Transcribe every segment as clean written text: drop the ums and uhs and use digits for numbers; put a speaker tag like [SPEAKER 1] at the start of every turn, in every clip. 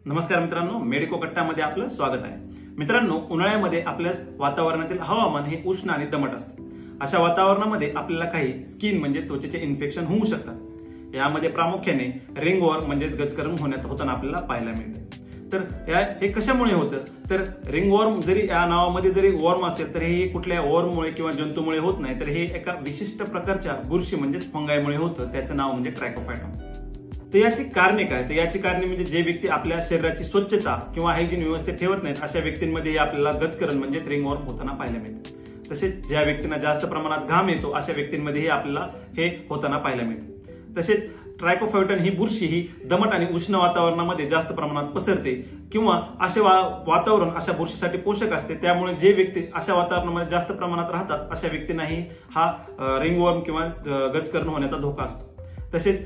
[SPEAKER 1] नमस्कार मित्रांनो, मेडिको कट्टामध्ये आपलं स्वागत आहे। मित्रांनो, उन्हाळ्यामध्ये आपल्या वातावरणातील हवामान हे उष्ण आणि दमट असते। अशा वातावरणामध्ये आपल्याला काही स्किन म्हणजे त्वचेचे इन्फेक्शन होऊ शकतात। यामध्ये प्रामुख्याने रिंगवर्म म्हणजे गजकरण होताना आपल्याला पाहायला मिळते। तर हे कशामुळे होतं? तर रिंगवर्म जरी या नावामध्ये जरी वर्म असेल तर हे कुठल्या वर्ममुळे किंवा जंतूमुळे होत नाही, तर हे एका विशिष्ट प्रकारच्या बुरशी म्हणजे फंगाईमुळे होतं। त्याचं नाव म्हणजे ट्रायकोफायटम। तर याची कारणे काय? तर याची कारणे म्हणजे जे व्यक्ती आपल्या शरीराची स्वच्छता किंवा हायजीन व्यवस्थित ठेवत नाहीत अशा व्यक्तींमध्ये आपल्याला गजकरण म्हणजे रिंगवर्म होताना पाहायला मिळते। तसेच ज्या व्यक्तींना जास्त प्रमाणात घाम येतो अशा व्यक्तींमध्ये आपल्याला हे होताना पाहायला मिळते। तसेच ट्रायकोफायटम ही बुरशी ही दमट आणि उष्ण वातावरणामध्ये जास्त प्रमाणात पसरते किंवा असे वातावरण अशा बुरशीसाठी पोषक असते। त्यामुळे जे व्यक्ती अशा वातावरणामध्ये जास्त प्रमाणात राहतात अशा व्यक्तींनाही हा रिंगवर्म किंवा गजकरण होण्याचा धोका असतो। तसेच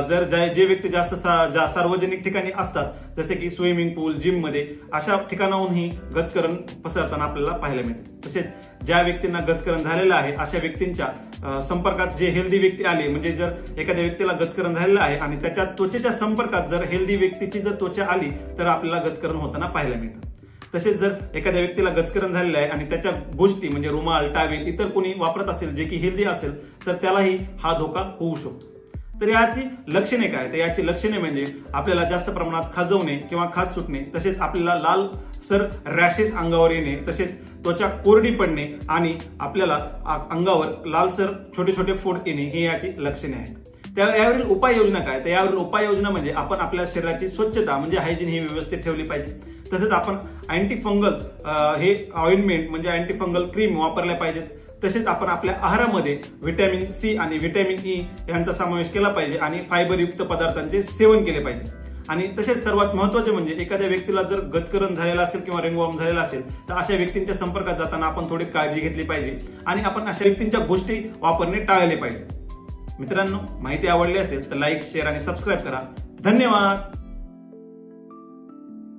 [SPEAKER 1] जर जे व्यक्ती जास्त सार्वजनिक ठिकाणी असतात, जसे की स्विमिंग पूल, जिम मध्ये, अशा ठिकाणाहूनही गजकरण पसरताना आपल्याला पाहायला मिळते। तसेच ज्या व्यक्तींना गजकरण झालेलं आहे अशा व्यक्तींच्या संपर्कात जे हेल्दी व्यक्ती आले, म्हणजे जर एखाद्या व्यक्तीला गजकरण झालेलं आहे आणि त्याच्या त्वचेच्या संपर्कात जर हेल्दी व्यक्तीची जर त्वचा आली तर आपल्याला गजकरण होताना पाहायला मिळतं। तसेच जर एखाद्या व्यक्तीला गजकरण झालेलं आहे आणि त्याच्या गोष्टी म्हणजे रुमाल, टावेल इतर कोणी वापरत असेल जे की हेल्दी असेल तर त्यालाही हा धोका होऊ शकतो। तर याची लक्षणे काय? तर याची लक्षणे म्हणजे आपल्याला जास्त प्रमाणात खाजवणे किंवा खाज सुटणे, तसेच आपल्याला लाल सर रॅशेस अंगावर येणे, तसेच त्वचा कोरडी पडणे आणि आपल्याला अंगावर लालसर छोटे छोटे फोड येणे हे याची लक्षणे आहेत। यावरील उपाययोजना काय? तर यावरील उपाययोजना म्हणजे आपण आपल्या शरीराची स्वच्छता म्हणजे हायजीन ही व्यवस्थित ठेवली पाहिजे। तसेच आपण अँटीफंगल हे ऑइंटमेंट म्हणजे अँटीफंगल क्रीम वापरल्या पाहिजेत। तसेच आपण आपल्या आहारामध्ये व्हिटॅमिन सी आणि व्हिटॅमिन ई यांचा समावेश केला पाहिजे आणि फायबरयुक्त पदार्थांचे सेवन केले पाहिजे। आणि तसेच सर्वात महत्त्वाचे म्हणजे एखाद्या व्यक्तीला जर गजकरण झालेला असेल किंवा रिंगवर्म झालेला असेल तर अशा व्यक्तींच्या संपर्कात जाताना आपण थोडी काळजी घेतली पाहिजे आणि आपण अशा व्यक्तींच्या गोष्टी वापरणे टाळले पाहिजे। मित्रांनो, माहिती आवडली असेल तर लाईक, शेअर आणि सबस्क्राईब करा। धन्यवाद।